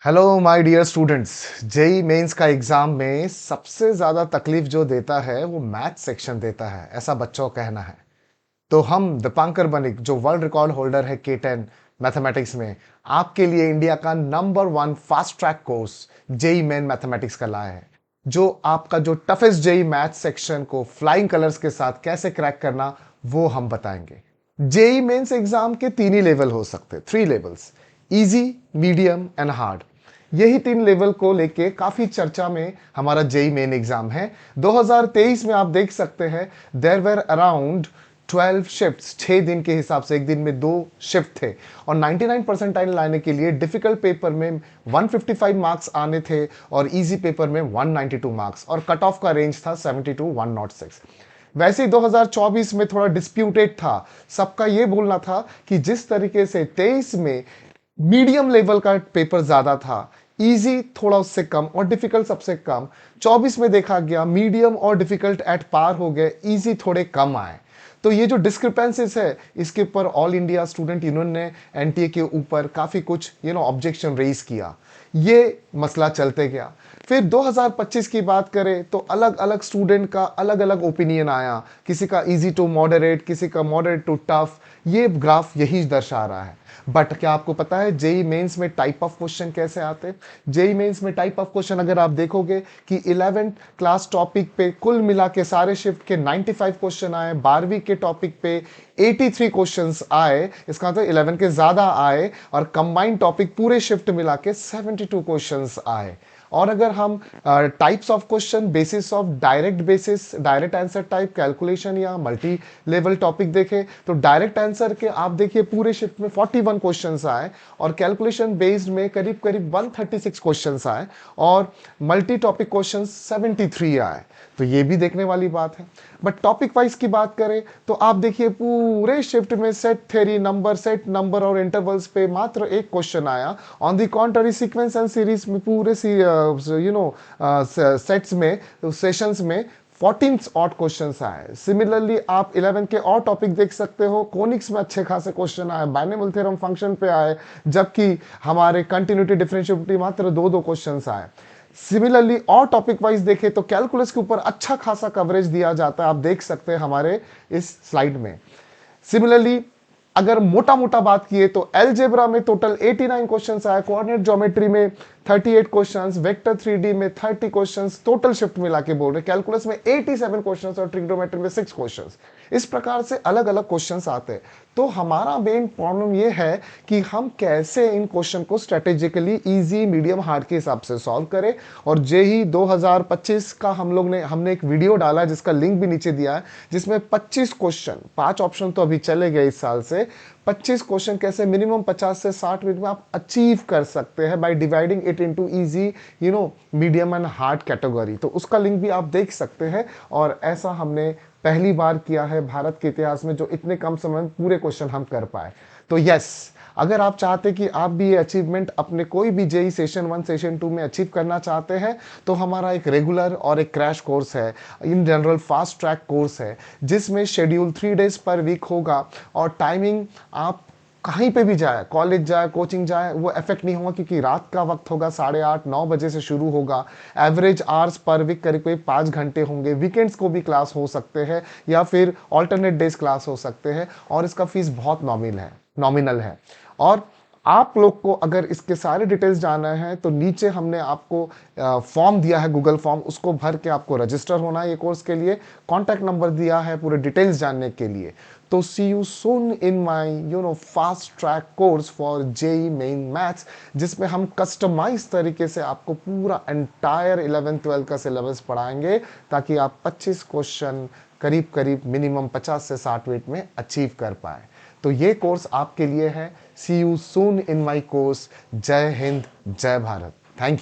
Hello my dear students. JEE Mains का exam में सबसे ज़्यादा तकलीफ जो देता है वो मैथ सेक्शन देता है, ऐसा बच्चों का कहना है। तो हम दीपांकर बनिक जो वर्ल्ड रिकॉर्ड होल्डर है K10 मैथमेटिक्स में, आपके लिए इंडिया का number 1 fast track course JEE Main mathematics का लाया है, जो आपका जो टफेस्ट जेई मैथ सेक्शन को फ्लाइंग कलर्स के साथ कैसे क्रैक करना वो हम बताएंगे। जेई मेंस एग्जाम के तीन ही लेवल हो सकते, three levels, easy, medium and hard. यही तीन लेवल को लेके काफी चर्चा में हमारा जेई मेन एग्जाम है। 2023 में आप देख सकते हैं देयर वर अराउंड 12 शिफ्ट्स, 6 दिन के हिसाब से एक दिन में 2 शिफ्ट थे, और 99 परसेंटाइल लाने के लिए डिफिकल्ट पेपर में 155 मार्क्स आने थे और इजी पेपर में 192 मार्क्स, और कट ऑफ का रेंज था 70 टू 106। वैसे ही 2024 में थोड़ा डिस्प्यूटेड था। सबका ये बोलना था कि जिस तरीके से 23 में मीडियम लेवल का पेपर ज्यादा था, इजी थोड़ा उससे कम और डिफिकल्ट सबसे कम, 24 में देखा गया मीडियम और डिफिकल्ट एट पार हो गए, इजी थोड़े कम आए। तो ये जो डिस्क्रिपेंसीज है, इसके ऊपर ऑल इंडिया स्टूडेंट यूनियन ने एनटीए के ऊपर काफी कुछ ऑब्जेक्शन रेज किया। ये मसला चलते गया। फिर 2025 की बात करें तो अलग अलग स्टूडेंट का अलग अलग ओपिनियन आया, किसी का इजी टू मॉडरेट, किसी का मॉडरेट टू टफ। ये ग्राफ यही दर्शा रहा है। बट क्या आपको पता है जेई मेंस में टाइप ऑफ क्वेश्चन कैसे आते हैं? जेई मेंस में टाइप ऑफ क्वेश्चन अगर आप देखोगे कि 11th क्लास टॉपिक पे कुल मिला के सारे शिफ्ट के 95 क्वेश्चन आए, 12वीं के टॉपिक पे 83 क्वेश्चंस आए, इसका मतलब 11 के ज्यादा आए, और कंबाइंड टॉपिक पूरे शिफ्ट मिला के 72 क्वेश्चंस आए। और अगर हम types of question basis of direct basis, direct answer type, calculation या मल्टी लेवल टॉपिक देखें तो डायरेक्ट आंसर के आप देखिए पूरे शिफ्ट में 41 क्वेश्चंस आए, और कैलकुलेशन बेस्ड में करीब करीब 136 क्वेश्चंस आए, और मल्टी टॉपिक क्वेश्चंस 73 आए। तो ये भी देखने वाली बात है। बट टॉपिक वाइज की बात करें तो आप देखिए पूरे शिफ्ट में set theory, number, set number और इंटरवल्स पे मात्र एक क्वेश्चन आया। On the contrary sequence and series में पूरे सेट्स में, सेशंस में 14 ऑड क्वेश्चंस आए। सिमिलरली आप 11 के और टॉपिक देख सकते हो, कोनिक्स में अच्छे खासे क्वेश्चन आए, बाइनोमियल थ्योरम फंक्शन पे आए, जबकि हमारे कंटिन्यूटी डिफरेंशिएबिलिटी मात्र दो दो क्वेश्चंस आए। सिमिलरली और टॉपिक वाइज देखें तो कैलकुलस के ऊपर अच्छा खासा कवरेज दिया जाता है, आप देख सकते हैं हमारे इस स्लाइड में। सिमिलरली अगर मोटा मोटा बात किए तो अलजेब्रा में टोटल 89 क्वेश्चंस आए, कोऑर्डिनेट ज्योमेट्री में 38 क्वेश्चंस, वेक्टर 3D में 30 क्वेश्चंस, टोटल शिफ्ट मिला के बोल रहे, कैलकुलस में 87 क्वेश्चंस और ट्रिग्नोमेट्री में 6 क्वेश्चंस। इस प्रकार से अलग अलग क्वेश्चंस आते हैं। तो हमारा मेन प्रॉब्लम ये है कि हम कैसे इन क्वेश्चन को स्ट्रेटेजिकली इजी, मीडियम, हार्ड के हिसाब से सॉल्व करें। और जेई 2025 का हमने एक वीडियो डाला जिसका लिंक भी नीचे दिया है, जिसमें 25 क्वेश्चन, 5 ऑप्शन तो अभी चले गए इस साल से, 25 क्वेश्चन कैसे मिनिमम 50 से 60 मिनट में आप अचीव कर सकते हैं by dividing it into easy, medium and hard category. तो उसका लिंक भी आप देख सकते हैं। और ऐसा हमने पहली बार किया है भारत के इतिहास में, जो इतने कम समय में पूरे क्वेश्चन हम कर पाए। तो यस, अगर आप चाहते कि आप भी ये अचीवमेंट अपने कोई भी जेई सेशन 1 सेशन 2 में अचीव करना चाहते हैं, तो हमारा एक रेगुलर और एक क्रैश कोर्स है, in general fast track course है, जिसमें शेड्यूल 3 डेज पर वीक होगा, और टाइमिंग आप कहीं पे भी जाए, कॉलेज जाए, कोचिंग जाए, वो इफेक्ट नहीं होगा, क्योंकि रात का वक्त होगा, 8:30-9 बजे से शुरू होगा। एवरेज आवर्स पर वीक करीब करीब 5 घंटे होंगे। वीकेंड्स को भी क्लास हो सकते हैं, या फिर ऑल्टरनेट डेज क्लास हो सकते हैं, और इसका फीस बहुत नॉमिनल है। और आप लोग को अगर इसके सारे डिटेल्स जानना है तो नीचे हमने आपको फॉर्म दिया है, गूगल फॉर्म, उसको भर के आपको रजिस्टर होना है ये कोर्स के लिए। कॉन्टैक्ट नंबर दिया है पूरे डिटेल्स जानने के लिए। तो see you soon in my fast track course for JEE main maths, जिसमें हम कस्टमाइज तरीके से आपको पूरा एंटायर 11th-12th का सिलेबस पढ़ाएंगे, ताकि आप 25 क्वेश्चन करीब करीब मिनिमम 50 से 60 मिनट में अचीव कर पाए। तो ये कोर्स आपके लिए है। See you soon in my course. जय हिंद, जय भारत। Thank you.